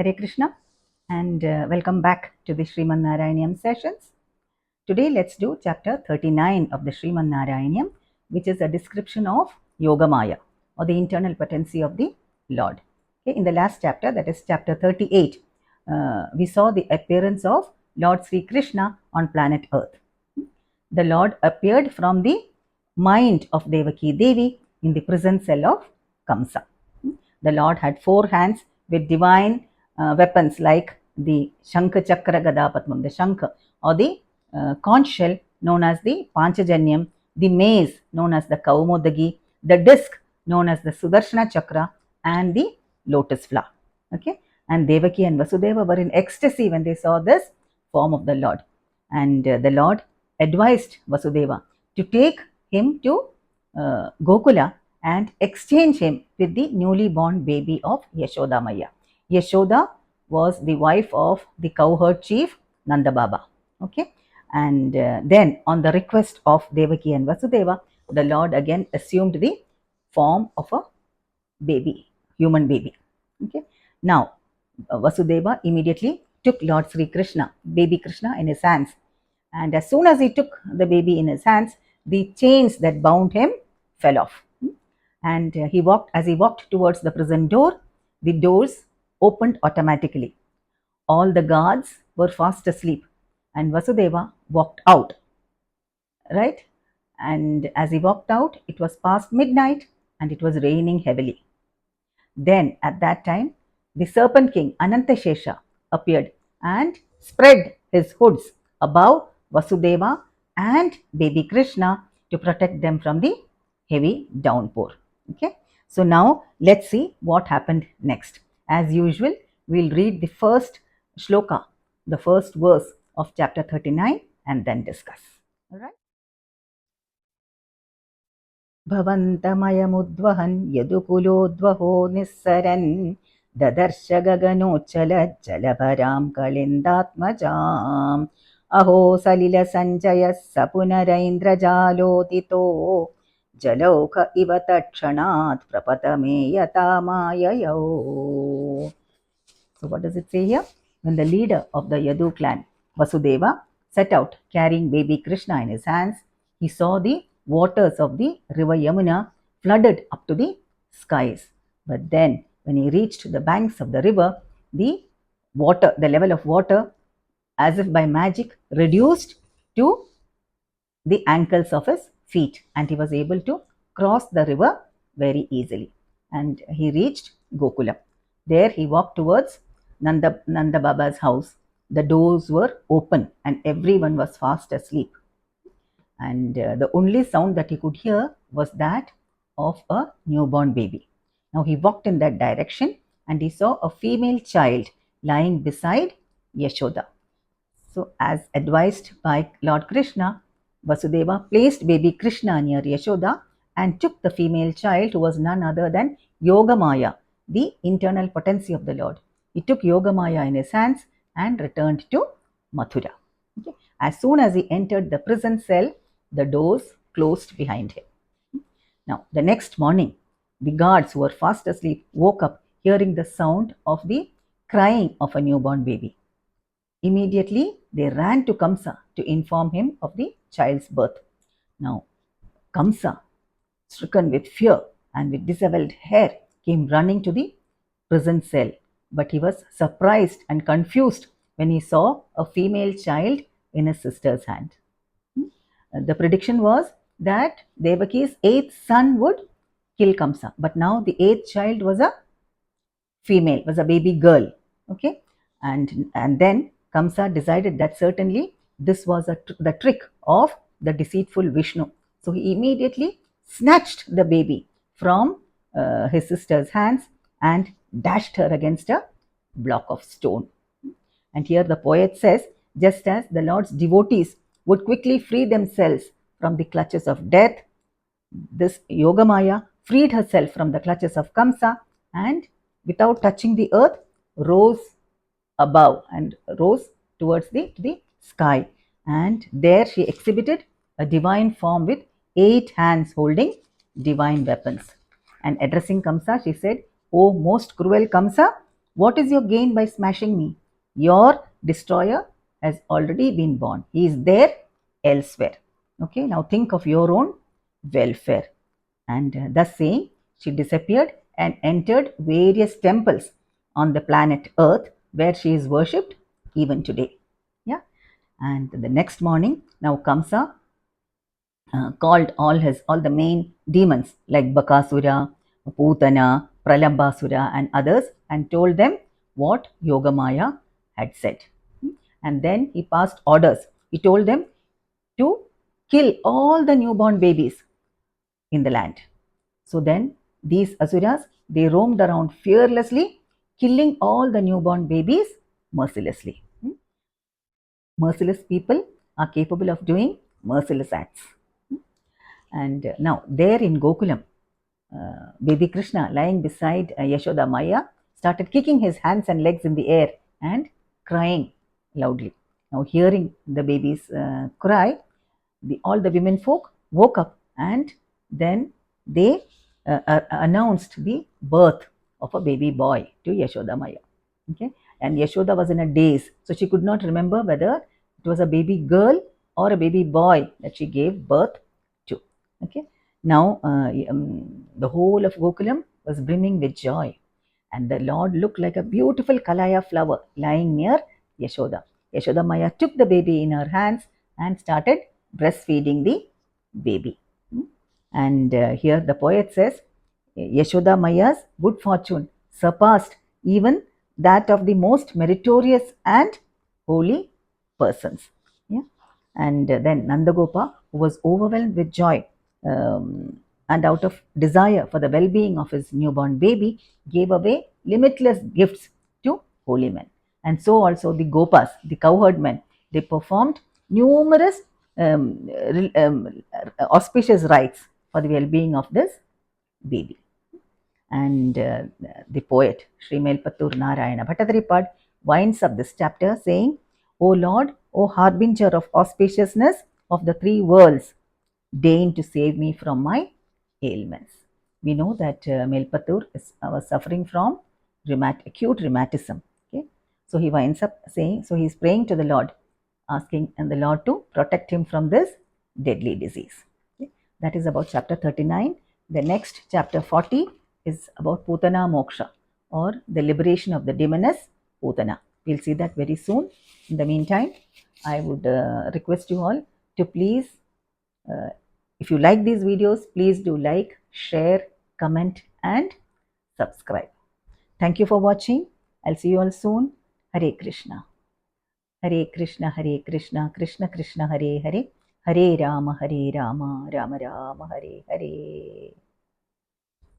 Hare Krishna and welcome back to the Sriman Narayaneeyam sessions. Today let's do chapter 39 of the Sriman Narayaneeyam, which is a description of Yogamaya or the internal potency of the Lord. Okay, in the last chapter, that is chapter 38, we saw the appearance of Lord Sri Krishna on planet Earth. The Lord appeared from the mind of Devaki Devi in the prison cell of Kamsa. The Lord had 4 hands with divine weapons like the Shankha Chakra Gada Padmam, the Shankha, or the conch shell known as the Panchajanyam, the mace known as the Kaumodagi, the disc known as the Sudarshana Chakra, and the lotus flower. Okay, and Devaki and Vasudeva were in ecstasy when they saw this form of the Lord, and the Lord advised Vasudeva to take him to Gokula and exchange him with the newly born baby of Yashoda Maya. Yashoda was the wife of the cowherd chief Nanda Baba. Okay, and then on the request of Devaki and Vasudeva, the Lord again assumed the form of a baby, human baby. Okay, now Vasudeva immediately took Lord Sri Krishna, baby Krishna, in his hands, and as soon as he took the baby in his hands, the chains that bound him fell off. And as he walked towards the prison door, the doors opened automatically. All the guards were fast asleep, and Vasudeva walked out. Right? And as he walked out, it was past midnight and it was raining heavily. Then at that time, the serpent king Anantashesha appeared and spread his hoods above Vasudeva and baby Krishna to protect them from the heavy downpour. Okay, so now let's see what happened next. As usual, we'll read the first shloka, the first verse of chapter 39, and then discuss. All right. भवन्तमयमुद्वहन् यदुकुलोद्वहो निःसरन् ददर्श गगनोच्चलज्जलभरां कलिन्दात्मजाम् अहो सलिलसञ्जयः स पुनरैन्द्रजालोदितो जलौघ इव तत्क्षणात् प्रपतमे यथा माययौ. So what does it say here? When the leader of the Yadu clan, Vasudeva, set out carrying baby Krishna in his hands, he saw the waters of the river Yamuna flooded up to the skies. But then when he reached the banks of the river, the level of water, as if by magic, reduced to the ankles of his feet, and he was able to cross the river very easily. And he reached Gokula. There he walked towards Nanda Baba's house. The doors were open and everyone was fast asleep. And the only sound that he could hear was that of a newborn baby. Now he walked in that direction and he saw a female child lying beside Yashoda. So as advised by Lord Krishna, Vasudeva placed baby Krishna near Yashoda and took the female child, who was none other than Yogamaya, the internal potency of the Lord. He took Yogamaya in his hands and returned to Mathura. Okay. As soon as he entered the prison cell, the doors closed behind him. Now, the next morning, the guards who were fast asleep woke up hearing the sound of the crying of a newborn baby. Immediately, they ran to Kamsa to inform him of the child's birth. Now, Kamsa, stricken with fear and with disheveled hair, came running to the prison cell. But he was surprised and confused when he saw a female child in his sister's hand. The prediction was that Devaki's 8th son would kill Kamsa. But now the 8th child was a female, was a baby girl. Okay, and then Kamsa decided that certainly this was the trick of the deceitful Vishnu. So he immediately snatched the baby from his sister's hands and dashed her against a block of stone. And here the poet says, just as the Lord's devotees would quickly free themselves from the clutches of death, this Yogamaya freed herself from the clutches of Kamsa and without touching the earth rose above and rose towards the sky. And there she exhibited a divine form with 8 hands holding divine weapons. And addressing Kamsa, she said, "O most cruel Kamsa, What is your gain by smashing me? Your destroyer has already been born. He is there elsewhere. Okay, now think of your own welfare. And thus saying, she disappeared and entered various temples on the planet Earth, where she is worshipped even today. Yeah. And the next morning, now Kamsa called all the main demons like Bakasura, Putana, Pralambasura, and others, and told them what Yogamaya had said. And then he passed orders. He told them to kill all the newborn babies in the land. So then these asuras, they roamed around fearlessly, killing all the newborn babies mercilessly. Merciless people are capable of doing merciless acts. And now there in Gokulam, baby Krishna, lying beside Yashoda Maya, started kicking his hands and legs in the air and crying loudly. Now, hearing the baby's cry, all the women folk woke up, and then they announced the birth of a baby boy to Yashoda Maya. Okay, and Yashoda was in a daze, so she could not remember whether it was a baby girl or a baby boy that she gave birth to. Okay, now the whole of Gokulam was brimming with joy, and the Lord looked like a beautiful kalaya flower lying near Yashoda. Yashoda Maya took the baby in her hands and started breastfeeding the baby. And here the poet says, Yashoda Maya's good fortune surpassed even that of the most meritorious and holy persons. Yeah? And then Nandagopa, who was overwhelmed with joy and out of desire for the well being of his newborn baby, gave away limitless gifts to holy men. And so also the Gopas, the cowherd men, they performed numerous auspicious rites for the well being of this baby. And the poet Sriman Narayaneeyam Bhattacharipad winds up this chapter saying, O Lord, O harbinger of auspiciousness of the three worlds, deign to save me from my ailments. We know that Melpatur was suffering from acute rheumatism. Okay? So he winds up saying, so he is praying to the Lord, asking and the Lord to protect him from this deadly disease. Okay? That is about chapter 39. The next chapter 40 is about Putana Moksha, or the liberation of the demoness Putana. We'll see that very soon. In the meantime, I would request you all to please, if you like these videos, please do like, share, comment, and subscribe. Thank you for watching. I'll see you all soon. Hare Krishna. Hare Krishna, Hare Krishna, Krishna Krishna, Hare Hare, Hare Rama, Rama Rama, Hare Hare.